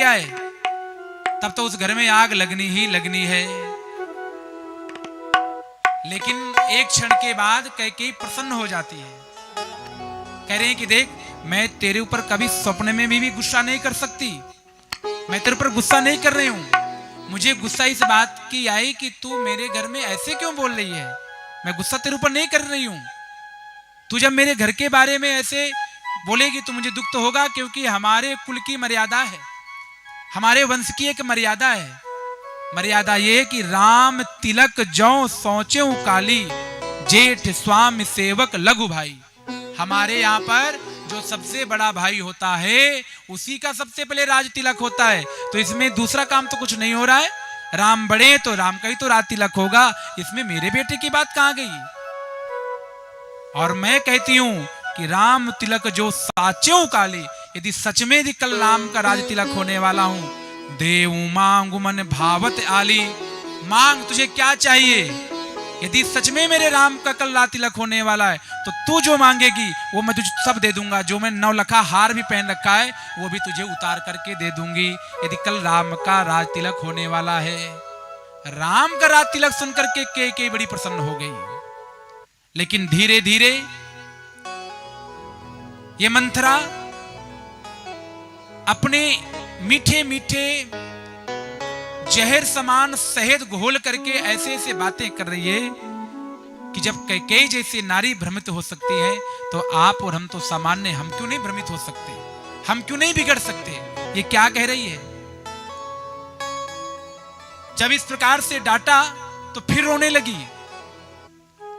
आए तब तो उस घर में आग लगनी ही लगनी है। लेकिन एक क्षण के बाद कैकेयी प्रसन्न हो जाती है। कह रहे हैं कि देख, मैं तेरे ऊपर कभी सपने में भी गुस्सा नहीं कर सकती, मैं तेरे ऊपर गुस्सा नहीं कर रही हूं। मुझे गुस्सा इस बात की आई कि तू मेरे घर में ऐसे क्यों बोल रही है। मैं गुस्सा तेरे ऊपर नहीं कर रही हूं। तू जब मेरे घर के बारे में ऐसे बोलेगी तो मुझे दुख तो होगा, क्योंकि हमारे कुल की मर्यादा है, हमारे वंश की एक मर्यादा है। मर्यादा ये कि राम तिलक जौ सोचेऊ काली, जेठ स्वामी सेवक लघु भाई। हमारे यहाँ पर जो सबसे बड़ा भाई होता है उसी का सबसे पहले राज तिलक होता है। तो इसमें दूसरा काम तो कुछ नहीं हो रहा है। राम बड़े तो राम का ही तो राज तिलक होगा, इसमें मेरे बेटे की बात कहां गई। और मैं कहती हूं कि राम तिलक जो साचेऊ काली, यदि सच में यदि कल राम का राज तिलक होने वाला हूं, देव मांगु मन भावत आली। मांग, तुझे क्या चाहिए। यदि सच में मेरे राम का कल राज तिलक होने वाला है तो तू जो मांगेगी वो मैं तुझे सब दे दूंगा। जो मैं 9 लखा हार भी पहन रखा है वो भी तुझे उतार करके दे दूंगी, यदि कल राम का राज तिलक होने वाला है। राम का राज तिलक सुनकर के कैकेयी बड़ी प्रसन्न हो गई। लेकिन धीरे धीरे ये मंथरा अपने मीठे मीठे जहर समान शहद घोल करके ऐसे ऐसे बातें कर रही है कि जब कैकेयी जैसी नारी भ्रमित हो सकती है तो आप और हम तो सामान्य, हम क्यों नहीं भ्रमित हो सकते, हम क्यों नहीं बिगड़ सकते। ये क्या कह रही है। जब इस प्रकार से डांटा तो फिर रोने लगी।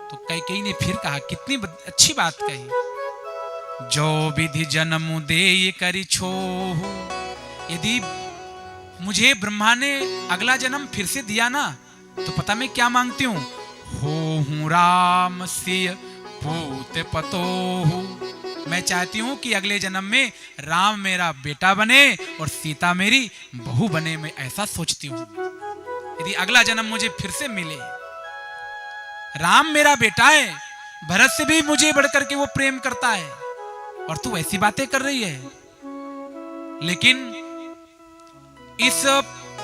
तो कैकेयी ने फिर कहा, कितनी अच्छी बात कही। जो विधि जन्म दे करी छोहु, यदि मुझे ब्रह्मा ने अगला जन्म फिर से दिया ना तो पता मैं क्या मांगती हूं। हो हूं राम सिय पूत पतोहु। मैं चाहती हूं कि अगले जन्म में राम मेरा बेटा बने और सीता मेरी बहू बने। मैं ऐसा सोचती हूं, यदि अगला जन्म मुझे फिर से मिले। राम मेरा बेटा है, भरत से भी मुझे बढ़कर के वो प्रेम करता है, और तू ऐसी बातें कर रही है। लेकिन इस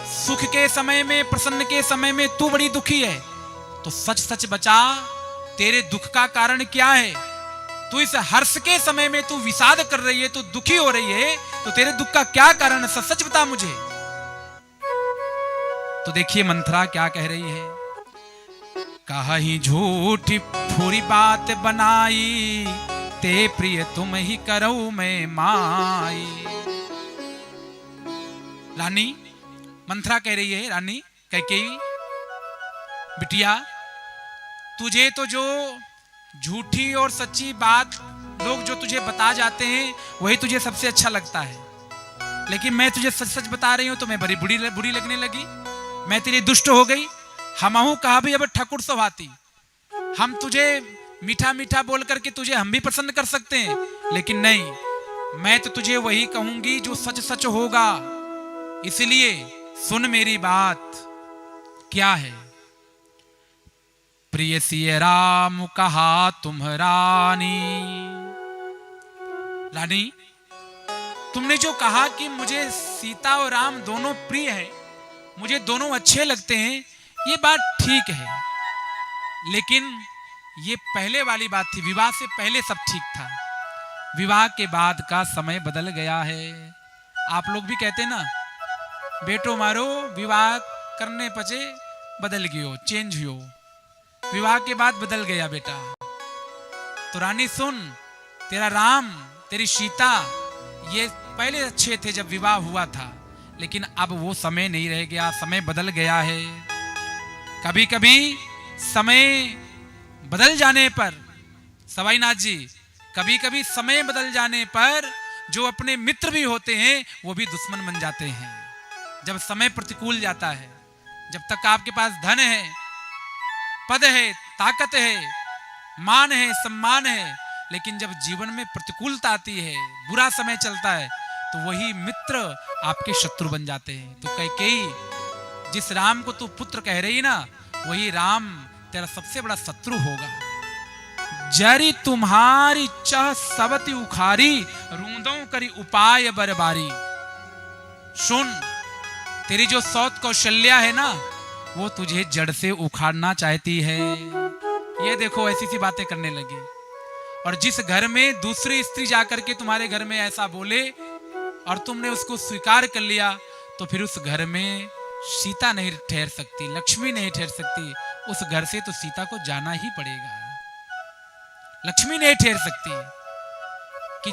सुख के समय में, प्रसन्न के समय में तू बड़ी दुखी है। तो सच सच बचा, तेरे दुख का कारण क्या है। तू इस हर्ष के समय में तू विषाद कर रही है, तू दुखी हो रही है, तो तेरे दुख का क्या कारण है, सच सच बता मुझे। तो देखिए मंथरा क्या कह रही है। कहीं झूठी फूरी बात बनाई, ते प्रिय तुम ही करो मैं माई। रानी मंथरा कह रही है, रानी कैकेयी, बिटिया तुझे तो जो झूठी और सच्ची बात लोग जो तुझे बता जाते हैं वही तुझे सबसे अच्छा लगता है। लेकिन मैं तुझे सच सच बता रही हूं तो मैं बड़ी बुरी लगने लगी। मैं तेरी दुष्ट हो गई। हमहू कहा भी अब ठकुर सभाती। हम तुझे मीठा मीठा बोल करके तुझे हम भी पसंद कर सकते हैं, लेकिन नहीं, मैं तो तुझे वही कहूंगी जो सच सच होगा। इसलिए सुन मेरी बात। क्या है। प्रिय सिय राम कहा तुम रानी। रानी, तुमने जो कहा कि मुझे सीता और राम दोनों प्रिय हैं, मुझे दोनों अच्छे लगते हैं, ये बात ठीक है। लेकिन ये पहले वाली बात थी, विवाह से पहले सब ठीक था। विवाह के बाद का समय बदल गया है। आप लोग भी कहते ना, बेटो मारो विवाह करने पचे बदल गयो, चेंज हो। विवाह के बाद बदल गया बेटा। तो रानी सुन, तेरा राम, तेरी सीता, ये पहले अच्छे थे जब विवाह हुआ था, लेकिन अब वो समय नहीं रह गया, समय बदल गया है। कभी कभी समय बदल जाने पर, सवाईनाथ जी, कभी कभी समय बदल जाने पर जो अपने मित्र भी होते हैं वो भी दुश्मन बन जाते हैं। जब समय प्रतिकूल जाता है, जब तक आपके पास धन है, पद है, ताकत है, मान है, सम्मान है, लेकिन जब जीवन में प्रतिकूलता आती है, बुरा समय चलता है, तो वही मित्र आपके शत्रु बन जाते हैं। तो कैकेयी, जिस राम को तू पुत्र कह रही ना, वही राम तेरा सबसे बड़ा शत्रु होगा। जरी तुम्हारी चह सबती उखारी, रूंदों करी उपाय बरबारी। सुन, तेरी जो सौत कौशल्या है ना, वो तुझे जड़ से उखाड़ना चाहती है। ये देखो ऐसी सी बातें करने लगी। और जिस घर में दूसरी स्त्री जाकर के तुम्हारे घर में ऐसा बोले और तुमने उसको स्वीकार कर लिया, तो फिर उस घर में सीता नहीं ठहर सकती, लक्ष्मी नहीं ठहर सकती। उस घर से तो सीता को जाना ही पड़ेगा, लक्ष्मी नहीं ठहर सकती। कि